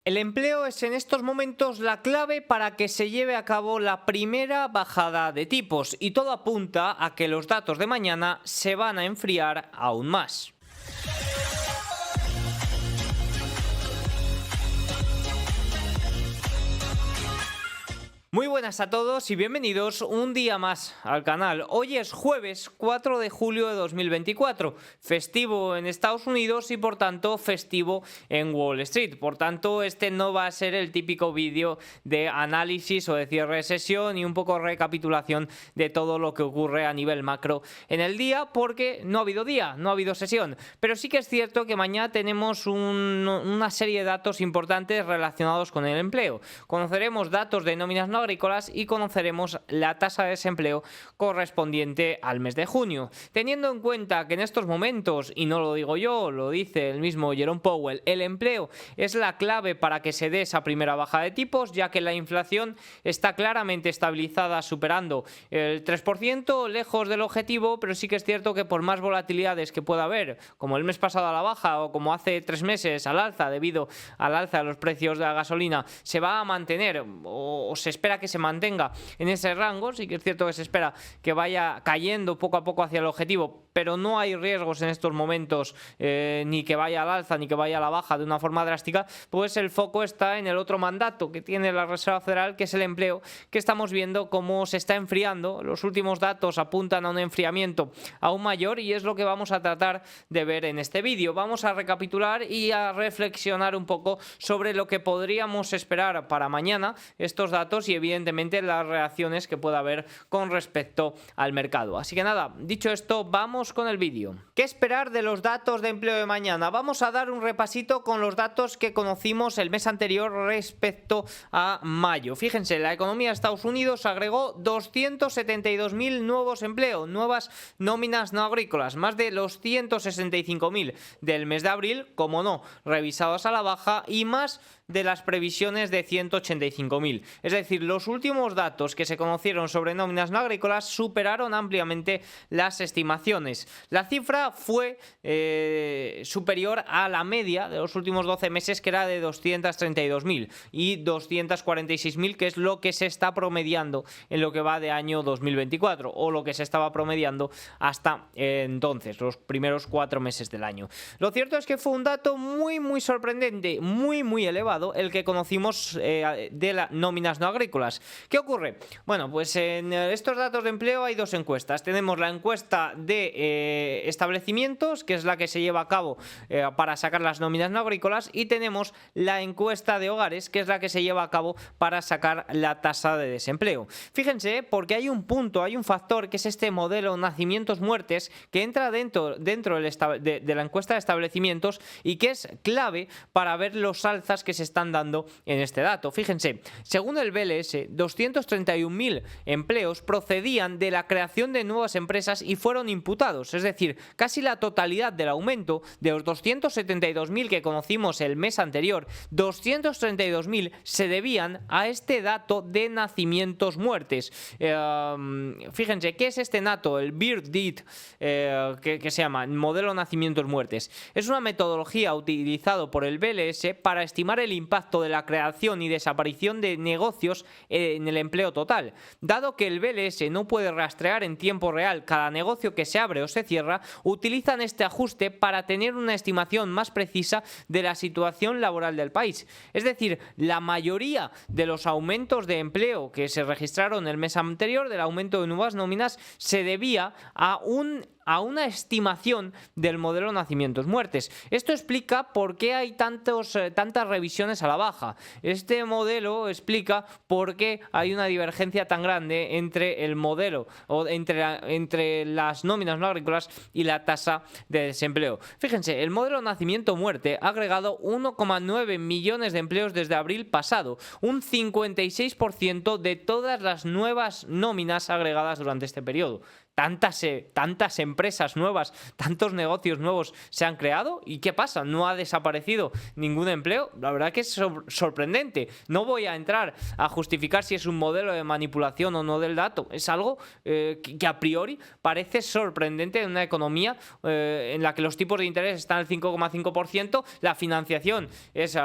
El empleo es en estos momentos la clave para que se lleve a cabo la primera bajada de tipos y todo apunta a que los datos de mañana se van a enfriar aún más. Muy buenas a todos y bienvenidos un día más al canal. Hoy es jueves 4 de julio de 2024, festivo en Estados Unidos y por tanto festivo en Wall Street. Por tanto, este no va a ser el típico vídeo de análisis o de cierre de sesión y un poco recapitulación de todo lo que ocurre a nivel macro en el día, porque no ha habido día, no ha habido sesión. Pero sí que es cierto que mañana tenemos una serie de datos importantes relacionados con el empleo. Conoceremos datos de nóminas no agrícolas y conoceremos la tasa de desempleo correspondiente al mes de junio. Teniendo en cuenta que en estos momentos, y no lo digo yo, lo dice el mismo Jerome Powell, el empleo es la clave para que se dé esa primera baja de tipos, ya que la inflación está claramente estabilizada superando el 3%, lejos del objetivo, pero sí que es cierto que por más volatilidades que pueda haber, como el mes pasado a la baja o como hace 3 meses al alza debido al alza de los precios de la gasolina, se va a mantener o se espera que se mantenga en ese rango. Sí que es cierto que se espera que vaya cayendo poco a poco hacia el objetivo, pero no hay riesgos en estos momentos ni que vaya al alza ni que vaya a la baja de una forma drástica. Pues el foco está en el otro mandato que tiene la Reserva Federal, que es el empleo, que estamos viendo cómo se está enfriando. Los últimos datos apuntan a un enfriamiento aún mayor y es lo que vamos a tratar de ver en este vídeo. Vamos a recapitular y a reflexionar un poco sobre lo que podríamos esperar para mañana, estos datos y evidentemente las reacciones que pueda haber con respecto al mercado. Así que nada, dicho esto, vamos con el vídeo. ¿Qué esperar de los datos de empleo de mañana? Vamos a dar un repasito con los datos que conocimos el mes anterior respecto a mayo. Fíjense, la economía de Estados Unidos agregó 272.000 nuevos empleos, nuevas nóminas no agrícolas, más de los 165.000 del mes de abril, como no, revisados a la baja, y más de las previsiones de 185.000. Es decir, los últimos datos que se conocieron sobre nóminas no agrícolas superaron ampliamente las estimaciones. La cifra fue superior a la media de los últimos 12 meses, que era de 232.000 y 246.000, que es lo que se está promediando en lo que va de año 2024, o lo que se estaba promediando hasta entonces, los primeros 4 meses del año. Lo cierto es que fue un dato muy sorprendente, muy elevado, el que conocimos de las nóminas no agrícolas. ¿Qué ocurre? Bueno, pues en estos datos de empleo hay dos encuestas. Tenemos la encuesta de establecimientos, que es la que se lleva a cabo para sacar las nóminas no agrícolas, y tenemos la encuesta de hogares, que es la que se lleva a cabo para sacar la tasa de desempleo. Fíjense, porque hay un punto, hay un factor, que es este modelo nacimientos-muertes, que entra dentro de la encuesta de establecimientos y que es clave para ver los alzas que se están dando en este dato. Fíjense, según el BLS, 231.000 empleos procedían de la creación de nuevas empresas y fueron imputados, es decir, casi la totalidad del aumento de los 272.000 que conocimos el mes anterior. 232.000 se debían a este dato de nacimientos-muertes. Fíjense, ¿qué es este dato? El BIRDIT, que se llama modelo nacimientos-muertes. Es una metodología utilizada por el BLS para estimar el impacto de la creación y desaparición de negocios en el empleo total. Dado que el BLS no puede rastrear en tiempo real cada negocio que se abre o se cierra, utilizan este ajuste para tener una estimación más precisa de la situación laboral del país. Es decir, la mayoría de los aumentos de empleo que se registraron el mes anterior, del aumento de nuevas nóminas, se debía a una estimación del modelo nacimientos-muertes. Esto explica por qué hay tantas revisiones a la baja. Este modelo explica por qué hay una divergencia tan grande entre el modelo o entre las nóminas no agrícolas y la tasa de desempleo. Fíjense, el modelo nacimiento-muerte ha agregado 1,9 millones de empleos desde abril pasado, un 56% de todas las nuevas nóminas agregadas durante este periodo. Tantas empresas nuevas, tantos negocios nuevos se han creado. ¿Y qué pasa? ¿No ha desaparecido ningún empleo? La verdad que es sorprendente. No voy a entrar a justificar si es un modelo de manipulación o no del dato. Es algo que a priori parece sorprendente en una economía en la que los tipos de interés están al 5,5%, la financiación es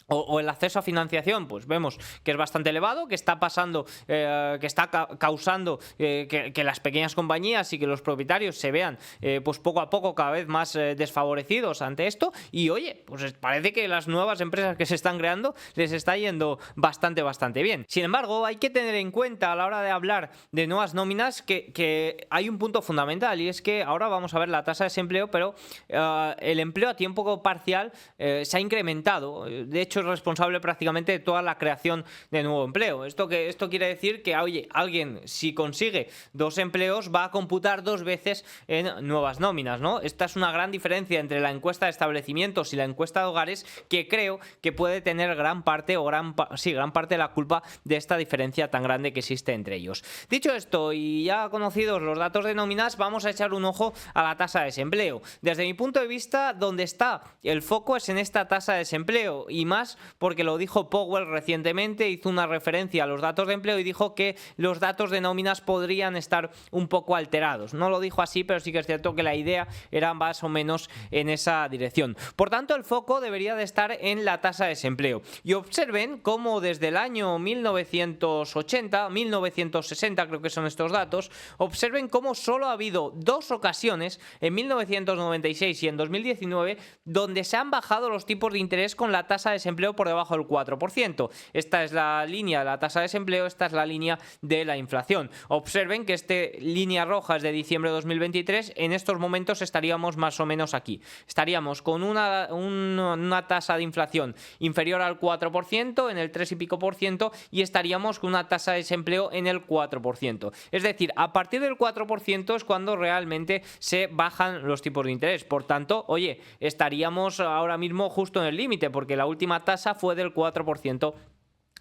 o el acceso a financiación, pues vemos que es bastante elevado, que está pasando, que está causando que las pequeñas compañías y que los propietarios se vean pues poco a poco cada vez más desfavorecidos ante esto. Y oye, pues parece que las nuevas empresas que se están creando les está yendo bastante bien. Sin embargo, hay que tener en cuenta a la hora de hablar de nuevas nóminas que hay un punto fundamental, y es que ahora vamos a ver la tasa de desempleo, pero el empleo a tiempo parcial se ha incrementado. De hecho, es responsable prácticamente de toda la creación de nuevo empleo. Esto quiere decir que, oye, alguien si consigue 2 empleos va a computar 2 veces en nuevas nóminas, ¿no? Esta es una gran diferencia entre la encuesta de establecimientos y la encuesta de hogares, que creo que puede tener gran parte de la culpa de esta diferencia tan grande que existe entre ellos. Dicho esto, y ya conocidos los datos de nóminas, vamos a echar un ojo a la tasa de desempleo. Desde mi punto de vista, donde está el foco es en esta tasa de desempleo, y más porque lo dijo Powell recientemente, hizo una referencia a los datos de empleo y dijo que los datos de nóminas podrían estar un poco alterados. No lo dijo así, pero sí que es cierto que la idea era más o menos en esa dirección. Por tanto, el foco debería de estar en la tasa de desempleo. Y observen cómo desde el año 1980, 1960 creo que son estos datos, observen cómo solo ha habido 2 ocasiones, en 1996 y en 2019, donde se han bajado los tipos de interés con la tasa de desempleo por debajo del 4%. Esta es la línea de la tasa de desempleo, esta es la línea de la inflación. Observen que esta línea roja es de diciembre de 2023, en estos momentos estaríamos más o menos aquí. Estaríamos con una tasa de inflación inferior al 4%, en el 3 y pico por ciento, y estaríamos con una tasa de desempleo en el 4%. Es decir, a partir del 4% es cuando realmente se bajan los tipos de interés. Por tanto, oye, estaríamos ahora mismo justo en el límite, porque la última tasa fue del 4%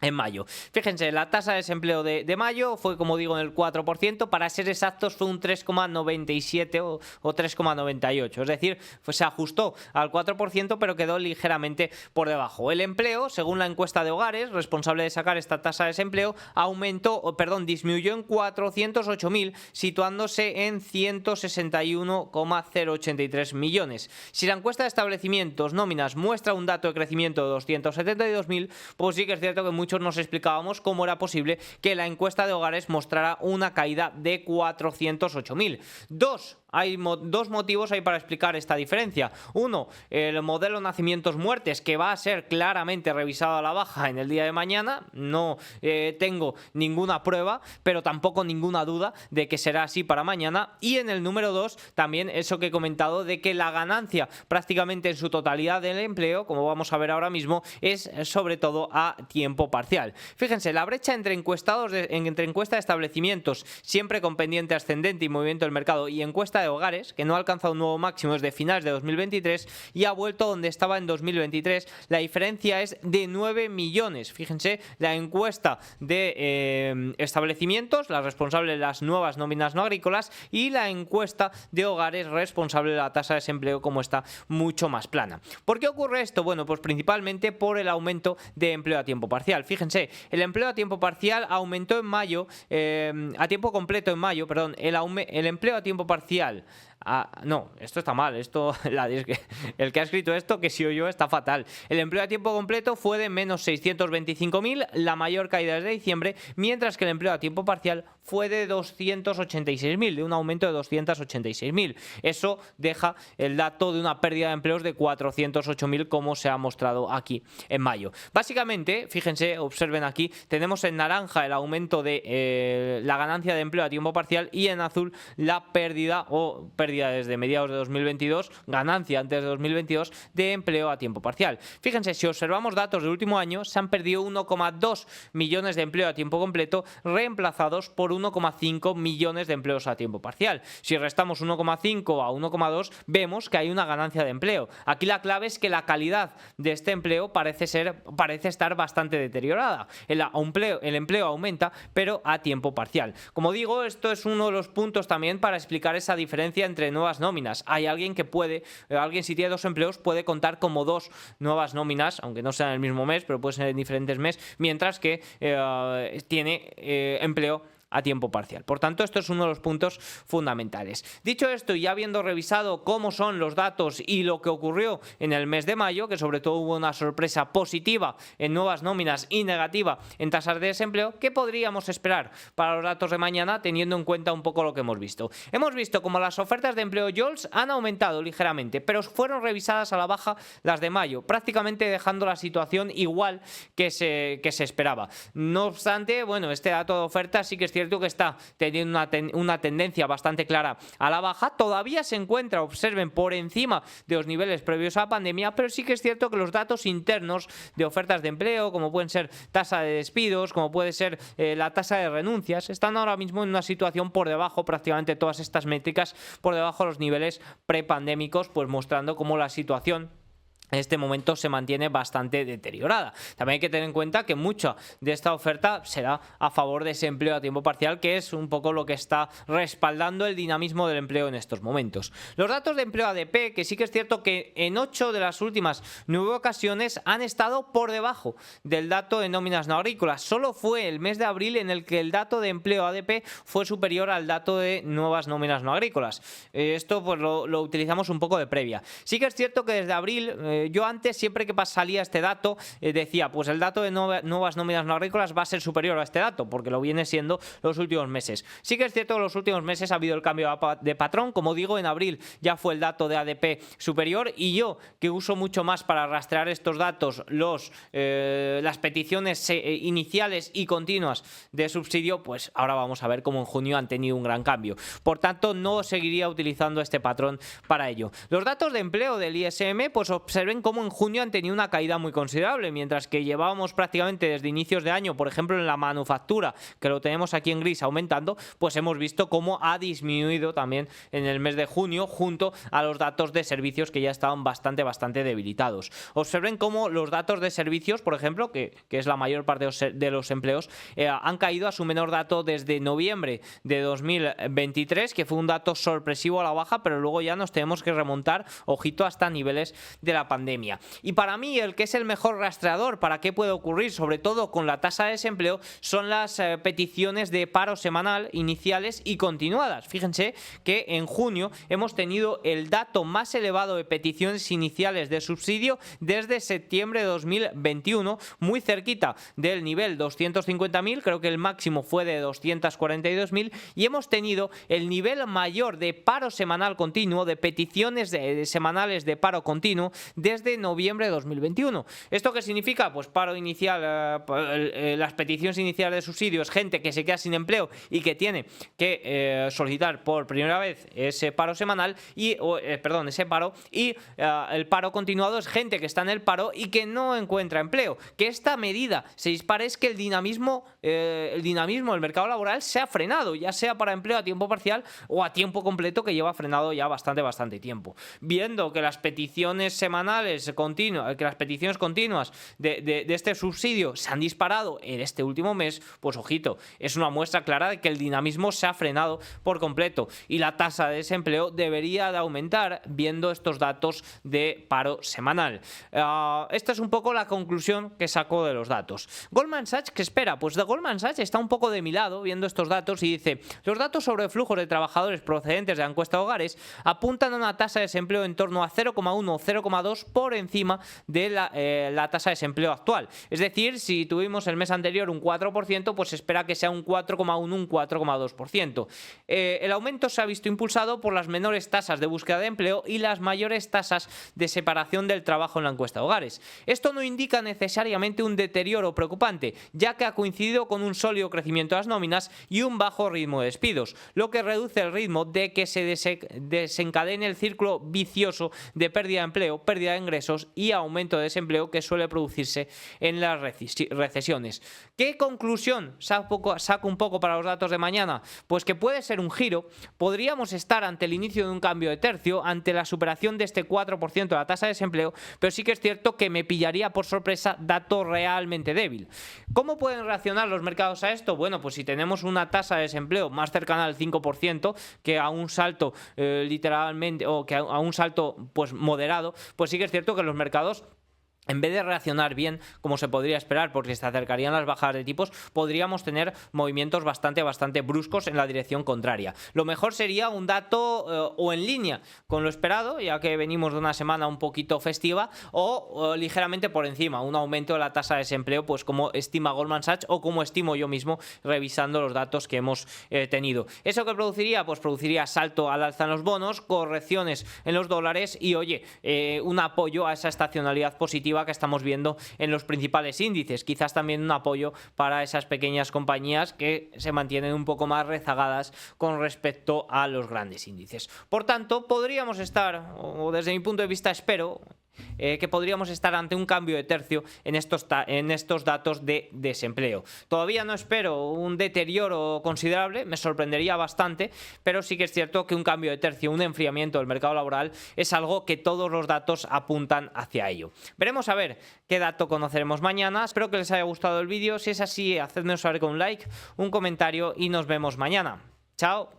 en mayo. Fíjense, la tasa de desempleo de mayo fue, como digo, en el 4%, para ser exactos fue un 3,97 o 3,98, es decir, pues se ajustó al 4%, pero quedó ligeramente por debajo. El empleo, según la encuesta de hogares, responsable de sacar esta tasa de desempleo, disminuyó en 408.000, situándose en 161,083 millones. Si la encuesta de establecimientos nóminas muestra un dato de crecimiento de 272.000, pues sí que es cierto que muchos nos explicábamos cómo era posible que la encuesta de hogares mostrara una caída de 408.000. Hay dos motivos para explicar esta diferencia. Uno, el modelo nacimientos-muertes, que va a ser claramente revisado a la baja en el día de mañana. No tengo ninguna prueba, pero tampoco ninguna duda de que será así para mañana. Y en el número 2, también eso que he comentado, de que la ganancia prácticamente en su totalidad del empleo, como vamos a ver ahora mismo, es sobre todo a tiempo parcial. Fíjense, la brecha entre encuesta de establecimientos, siempre con pendiente ascendente y movimiento del mercado, y encuesta de hogares, que no ha alcanzado un nuevo máximo desde finales de 2023 y ha vuelto donde estaba en 2023. La diferencia es de 9 millones. Fíjense, la encuesta de establecimientos, la responsable de las nuevas nóminas no agrícolas, y la encuesta de hogares, responsable de la tasa de desempleo, como está mucho más plana. ¿Por qué ocurre esto? Bueno, pues principalmente por el aumento de empleo a tiempo parcial. Fíjense, el empleo a tiempo parcial aumentó en mayo, a tiempo completo en mayo, perdón, el empleo a tiempo parcial. No, esto está mal, el que ha escrito esto, que si o yo, está fatal. El empleo a tiempo completo fue de menos 625.000, la mayor caída desde diciembre, mientras que el empleo a tiempo parcial fue de 286.000, de un aumento de 286.000. Eso deja el dato de una pérdida de empleos de 408.000, como se ha mostrado aquí en mayo. Básicamente, fíjense, observen aquí, tenemos en naranja el aumento de la ganancia de empleo a tiempo parcial, y en azul la pérdida desde mediados de 2022, ganancia antes de 2022, de empleo a tiempo parcial. Fíjense, si observamos datos del último año, se han perdido 1,2 millones de empleo a tiempo completo, reemplazados por 1,5 millones de empleos a tiempo parcial. Si restamos 1,5 a 1,2, vemos que hay una ganancia de empleo. Aquí la clave es que la calidad de este empleo parece estar bastante deteriorada. El empleo aumenta, pero a tiempo parcial. Como digo, esto es uno de los puntos también para explicar esa diferencia entre nuevas nóminas. Hay alguien si tiene 2 empleos, puede contar como 2 nuevas nóminas, aunque no sean en el mismo mes, pero puede ser en diferentes meses, mientras que tiene empleo a tiempo parcial. Por tanto, esto es uno de los puntos fundamentales. Dicho esto, y habiendo revisado cómo son los datos y lo que ocurrió en el mes de mayo, que sobre todo hubo una sorpresa positiva en nuevas nóminas y negativa en tasas de desempleo, ¿qué podríamos esperar para los datos de mañana teniendo en cuenta un poco lo que hemos visto? Hemos visto como las ofertas de empleo JOLTS han aumentado ligeramente, pero fueron revisadas a la baja las de mayo, prácticamente dejando la situación igual que se esperaba. No obstante, bueno, este dato de ofertas sí que es cierto que está teniendo una tendencia bastante clara a la baja. Todavía se encuentra, observen, por encima de los niveles previos a la pandemia, pero sí que es cierto que los datos internos de ofertas de empleo, como pueden ser tasa de despidos, como puede ser la tasa de renuncias, están ahora mismo en una situación por debajo, prácticamente todas estas métricas por debajo de los niveles prepandémicos, pues mostrando cómo la situación en este momento se mantiene bastante deteriorada. También hay que tener en cuenta que mucha de esta oferta será a favor de ese empleo a tiempo parcial, que es un poco lo que está respaldando el dinamismo del empleo en estos momentos. Los datos de empleo ADP, que sí que es cierto que en 8 de las últimas 9 ocasiones han estado por debajo del dato de nóminas no agrícolas. Solo fue el mes de abril en el que el dato de empleo ADP fue superior al dato de nuevas nóminas no agrícolas. Esto pues lo utilizamos un poco de previa. Sí que es cierto que desde abril yo antes, siempre que salía este dato, decía, pues el dato de nuevas nóminas no agrícolas va a ser superior a este dato, porque lo viene siendo los últimos meses. Sí que es cierto que en los últimos meses ha habido el cambio de patrón. Como digo, en abril ya fue el dato de ADP superior, y yo, que uso mucho más para rastrear estos datos las peticiones iniciales y continuas de subsidio, pues ahora vamos a ver cómo en junio han tenido un gran cambio. Por tanto, no seguiría utilizando este patrón para ello. Los datos de empleo del ISM, pues observen cómo en junio han tenido una caída muy considerable, mientras que llevábamos prácticamente desde inicios de año, por ejemplo en la manufactura, que lo tenemos aquí en gris aumentando, pues hemos visto cómo ha disminuido también en el mes de junio, junto a los datos de servicios que ya estaban bastante debilitados. Observen cómo los datos de servicios, por ejemplo, que es la mayor parte de los empleos, han caído a su menor dato desde noviembre de 2023, que fue un dato sorpresivo a la baja, pero luego ya nos tenemos que remontar, ojito, hasta niveles de la pandemia. Y para mí, el que es el mejor rastreador para qué puede ocurrir, sobre todo con la tasa de desempleo, son las peticiones de paro semanal iniciales y continuadas. Fíjense que en junio hemos tenido el dato más elevado de peticiones iniciales de subsidio desde septiembre de 2021, muy cerquita del nivel 250.000, creo que el máximo fue de 242.000, y hemos tenido el nivel mayor de paro semanal continuo, de peticiones semanales de paro continuo, desde noviembre de 2021. ¿Esto qué significa? Pues paro inicial, las peticiones iniciales de subsidio es gente que se queda sin empleo y que tiene que solicitar por primera vez ese paro semanal ese paro, y el paro continuado es gente que está en el paro y que no encuentra empleo. Que esta medida se dispare es que el dinamismo del mercado laboral se ha frenado, ya sea para empleo a tiempo parcial o a tiempo completo, que lleva frenado ya bastante tiempo. Viendo que las peticiones semanales continuas, que las peticiones continuas de este subsidio se han disparado en este último mes, pues ojito, es una muestra clara de que el dinamismo se ha frenado por completo y la tasa de desempleo debería de aumentar viendo estos datos de paro semanal. Esta es un poco la conclusión que saco de los datos. Goldman Sachs, ¿qué espera? Pues Goldman Sachs está un poco de mi lado viendo estos datos y dice: los datos sobre flujos de trabajadores procedentes de la encuesta de hogares apuntan a una tasa de desempleo en torno a 0,1 o 0,2 por encima de la tasa de desempleo actual. Es decir, si tuvimos el mes anterior un 4%, pues se espera que sea un 4,1, un 4,2%. El aumento se ha visto impulsado por las menores tasas de búsqueda de empleo y las mayores tasas de separación del trabajo en la encuesta de hogares. Esto no indica necesariamente un deterioro preocupante, ya que ha coincidido con un sólido crecimiento de las nóminas y un bajo ritmo de despidos, lo que reduce el ritmo de que se desencadene el círculo vicioso de pérdida de empleo, pérdida de ingresos y aumento de desempleo que suele producirse en las recesiones. ¿Qué conclusión saco un poco para los datos de mañana? Pues que puede ser un giro, podríamos estar ante el inicio de un cambio de tercio, ante la superación de este 4% de la tasa de desempleo, pero sí que es cierto que me pillaría por sorpresa dato realmente débil. ¿Cómo pueden reaccionar los mercados a esto? Bueno, pues si tenemos una tasa de desempleo más cercana al 5%, que a un salto literalmente, o que a un salto pues moderado, pues sí que es cierto que los mercados en vez de reaccionar bien, como se podría esperar, porque se acercarían las bajadas de tipos, podríamos tener movimientos bastante bruscos en la dirección contraria. Lo mejor sería un dato o en línea con lo esperado, ya que venimos de una semana un poquito festiva, o ligeramente por encima, un aumento de la tasa de desempleo, pues como estima Goldman Sachs o como estimo yo mismo revisando los datos que hemos tenido. ¿Eso qué produciría? Pues produciría salto al alza en los bonos, correcciones en los dólares y, oye, un apoyo a esa estacionalidad positiva que estamos viendo en los principales índices, quizás también un apoyo para esas pequeñas compañías que se mantienen un poco más rezagadas con respecto a los grandes índices. Por tanto, podríamos estar, o desde mi punto de vista espero, que podríamos estar ante un cambio de tercio en estos datos de desempleo. Todavía no espero un deterioro considerable, me sorprendería bastante, pero sí que es cierto que un cambio de tercio, un enfriamiento del mercado laboral es algo que todos los datos apuntan hacia ello. Veremos a ver qué dato conoceremos mañana. Espero que les haya gustado el vídeo. Si es así, hacedme saber con un like, un comentario y nos vemos mañana. Chao.